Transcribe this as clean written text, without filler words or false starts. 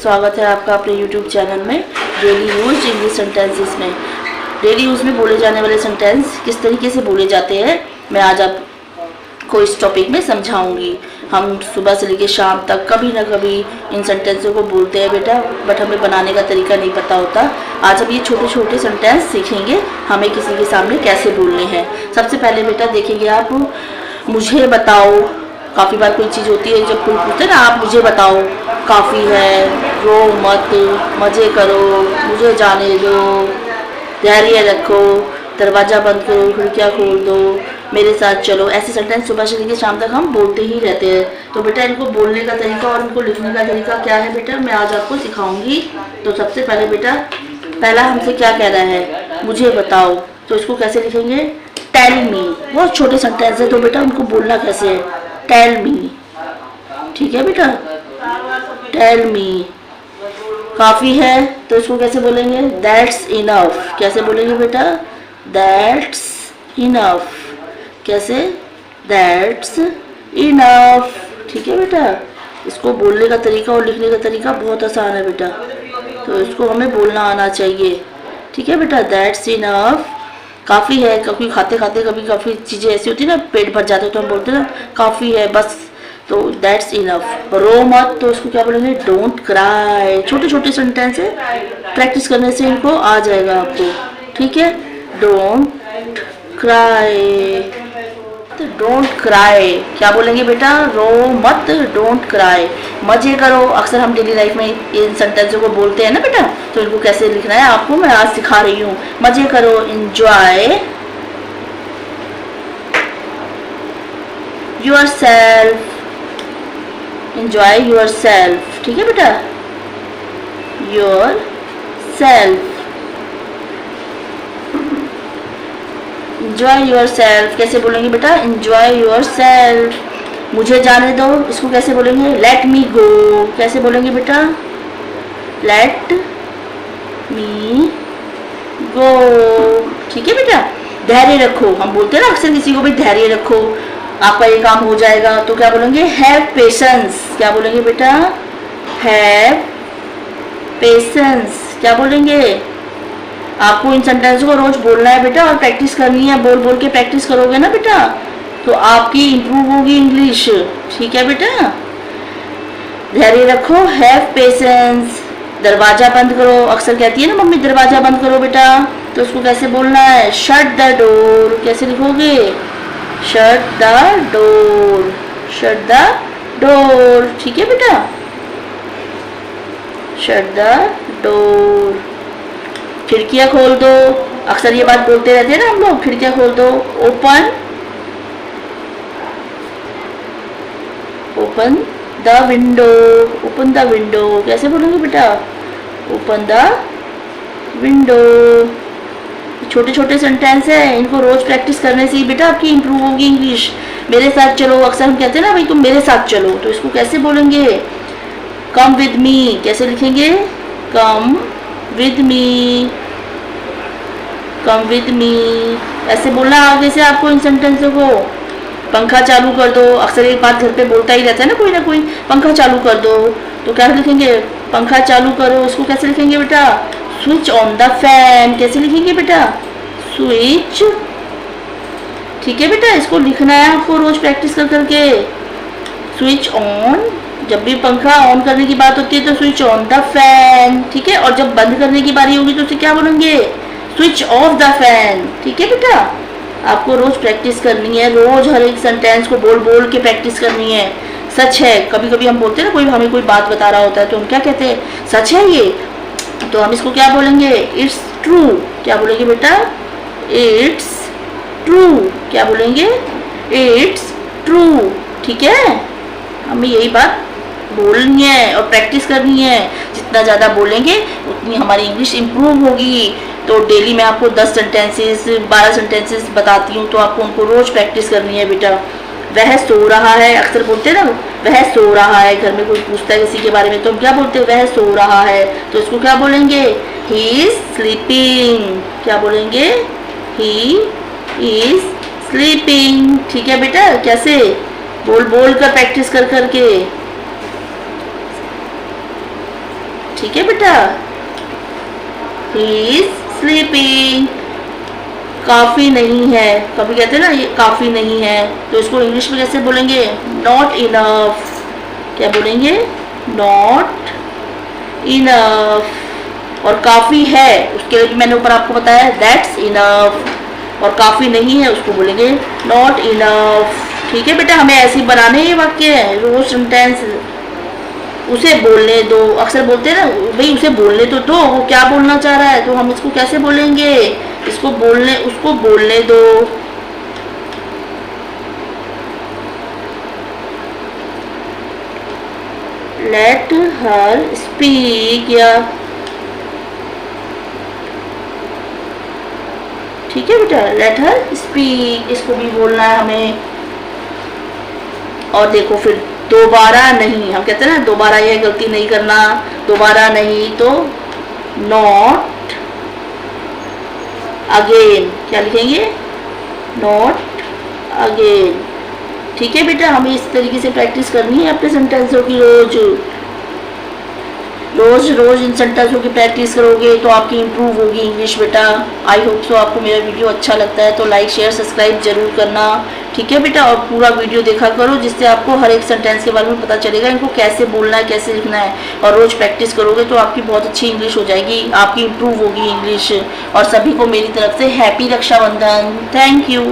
स्वागत है आपका अपने YouTube चैनल में डेली यूज इंग्लिश सेंटेंसेस में। डेली यूज में बोले जाने वाले सेंटेंस किस तरीके से बोले जाते हैं मैं आज आपको इस टॉपिक में समझाऊंगी। हम सुबह से लेकर शाम तक कभी ना कभी इन सेंटेंसों को बोलते हैं बेटा, बट हमें बनाने का तरीका नहीं पता होता। आज हम ये छोटे छोटे सेंटेंस सीखेंगे हमें किसी के सामने कैसे बोलने हैं। सबसे पहले बेटा देखेंगे आप मुझे बताओ। काफ़ी बार कोई चीज़ होती है जब कोई पूछते हैं ना आप मुझे बताओ, काफ़ी है, रो मत, मज़े करो, मुझे जाने दो, धैर्य रखो, दरवाज़ा बंद करो, खिड़कियाँ खोल दो, मेरे साथ चलो। ऐसे सेंटेंस सुबह से लेकर शाम तक हम बोलते ही रहते हैं। तो बेटा इनको बोलने का तरीका और इनको लिखने का तरीका क्या है बेटा मैं आज आपको सिखाऊंगी। तो सबसे पहले बेटा पहला हमसे क्या कह रहा है, मुझे बताओ। तो इसको कैसे लिखेंगे, टेल मी। बहुत छोटे सेंटेंस है तो बेटा उनको बोलना कैसे है, टेल मी। ठीक है बेटा, टेल मी। काफ़ी है तो इसको कैसे बोलेंगे, दैट्स इनफ। कैसे बोलेंगे बेटा, दैट्स इनफ। कैसे, दैट्स इनफ। ठीक है बेटा, इसको बोलने का तरीका और लिखने का तरीका बहुत आसान है बेटा, तो इसको हमें बोलना आना चाहिए। ठीक है बेटा, दैट्स इनफ। काफ़ी है, क्योंकि खाते खाते कभी काफ़ी चीज़ें ऐसी होती है ना पेट भर जाते तो हम बोलते हैं ना काफ़ी है बस, तो दैट्स इनफ। रो मत तो इसको क्या बोलेंगे, डोंट क्राई। छोटे छोटे सेंटेंस है, प्रैक्टिस करने से इनको आ जाएगा आपको। ठीक है, डोंट क्राई। तो डोंट क्राई क्या बोलेंगे बेटा, रो मत, डोंट क्राई। मजे करो, अक्सर हम डेली लाइफ में इन सेंटेंसों को बोलते हैं ना बेटा, तो इनको कैसे लिखना है आपको मैं आज सिखा रही हूँ। मजे करो, एंजॉय योरसेल्फ, एंजॉय योरसेल्फ। ठीक है बेटा, योरसेल्फ, एंजॉय योरसेल्फ। कैसे बोलेंगे बेटा, एंजॉय योरसेल्फ। मुझे जाने दो, इसको कैसे बोलेंगे, लेट मी गो। कैसे बोलेंगे बेटा, लेट मी गो। ठीक है बेटा, धैर्य रखो। हम बोलते हैं ना अक्सर किसी को भी धैर्य रखो, आपका ये काम हो जाएगा। तो क्या बोलेंगे, हैव पेशेंस। क्या बोलेंगे बेटा, हैव पेशेंस। क्या बोलेंगे, आपको इन सेंटेंस को रोज बोलना है बेटा और प्रैक्टिस करनी है। बोल बोल के प्रैक्टिस करोगे ना बेटा तो आपकी इंप्रूव होगी इंग्लिश। ठीक है बेटा, धैर्य रखो, हैव पेशेंस। दरवाजा बंद करो, अक्सर कहती है ना मम्मी दरवाजा बंद करो बेटा, तो उसको कैसे बोलना है, शट द डोर। कैसे लिखोगे, shut the door, shut the door. ठीक है बेटा, शट द डोर। खिड़कियाँ खोल दो, अक्सर ये बात बोलते रहते हैं ना हम लोग, खिड़कियाँ खोल दो। Open, open the window, open the window. कैसे बोलेंगे बेटा, ओपन द विंडो। छोटे छोटे सेंटेंस है, इनको रोज प्रैक्टिस करने से ही बेटा आपकी इंप्रूव होगी इंग्लिश। मेरे साथ चलो, अक्सर हम कहते हैं ना भाई तुम मेरे साथ चलो, तो इसको कैसे बोलेंगे, कम विद मी। कैसे लिखेंगे, come with me, come with me. ऐसे बोलना आगे से आपको इन सेंटेंसों को। पंखा चालू कर दो, अक्सर एक बात घर पे बोलता ही रहता है ना कोई, पंखा चालू कर दो। तो क्या लिखेंगे, पंखा चालू करो। इसको कैसे लिखेंगे बेटा, स्विच ऑन द फैन। कैसे लिखेंगे बेटा, स्विच। ठीक है बेटा, इसको लिखना है आपको रोज प्रैक्टिस कर करके। स्विच ऑन, जब भी पंखा ऑन करने की बात होती है तो स्विच ऑन द फैन। ठीक है, और जब बंद करने की बारी होगी तो उसे क्या बोलेंगे, स्विच ऑफ द फैन। ठीक है बेटा, आपको रोज प्रैक्टिस करनी है, रोज हर एक सेंटेंस को बोल बोल के प्रैक्टिस करनी है। सच है, कभी कभी हम बोलते हैं ना कोई हमें कोई बात बता रहा होता है तो हम क्या कहते हैं, सच है ये, तो हम इसको क्या बोलेंगे, इट्स ट्रू। क्या बोलेंगे बेटा, इट्स ट्रू। क्या बोलेंगे, इट्स ट्रू। ठीक है, हमें यही बात बोलनी है और प्रैक्टिस करनी है। जितना ज़्यादा बोलेंगे उतनी हमारी इंग्लिश इम्प्रूव होगी। तो डेली मैं आपको 10 सेंटेंसेस 12 सेंटेंसेस बताती हूँ, तो आपको उनको रोज प्रैक्टिस करनी है बेटा। वह सो रहा है, अक्सर बोलते हैं ना वह सो रहा है, घर में कोई पूछता है किसी के बारे में तो हम क्या बोलते हैं, वह सो रहा है। तो इसको क्या बोलेंगे, ही इज स्लीपिंग। क्या बोलेंगे, ही इज स्लीपिंग। ठीक है बेटा, कैसे बोल बोल कर प्रैक्टिस कर करके। ठीक है बेटा, ही इज स्लीपिंग। काफी नहीं है, कभी कहते हैं ना ये काफी नहीं है, तो इसको इंग्लिश में कैसे बोलेंगे? Not enough. क्या बोलेंगे? Not enough. और काफी है उसके लिए भी मैंने ऊपर आपको बताया दैट्स इनफ। और काफी नहीं है उसको बोलेंगे नॉट इनफ। ठीक है बेटा, हमें ऐसे ही बनाने ये वाक्य है, रोज सेंटेंस। उसे बोलने दो, अक्सर बोलते हैं ना भाई उसे बोलने तो दो, वो क्या बोलना चाह रहा है, तो हम इसको कैसे बोलेंगे? इसको बोलने, उसको बोलने दो। Let her speak. या ठीक है बेटा, लेट हर स्पीक, इसको भी बोलना है हमें। और देखो फिर दोबारा नहीं, हम कहते हैं ना दोबारा यह गलती नहीं करना, दोबारा नहीं, तो नॉट अगेन। क्या लिखेंगे? Not again. ठीक है बेटा, हमें इस तरीके से प्रैक्टिस करनी है अपने सेंटेंसों की। रोज रोज इन सेंटेंसों की प्रैक्टिस करोगे तो आपकी इंप्रूव होगी इंग्लिश बेटा। आई होप सो आपको मेरा वीडियो अच्छा लगता है तो लाइक शेयर सब्सक्राइब जरूर करना। ठीक है बेटा, और पूरा वीडियो देखा करो जिससे आपको हर एक सेंटेंस के बारे में पता चलेगा, इनको कैसे बोलना है, कैसे लिखना है। और रोज प्रैक्टिस करोगे तो आपकी बहुत अच्छी इंग्लिश हो जाएगी, आपकी इंप्रूव होगी इंग्लिश। और सभी को मेरी तरफ से हैप्पी रक्षाबंधन। Thank you.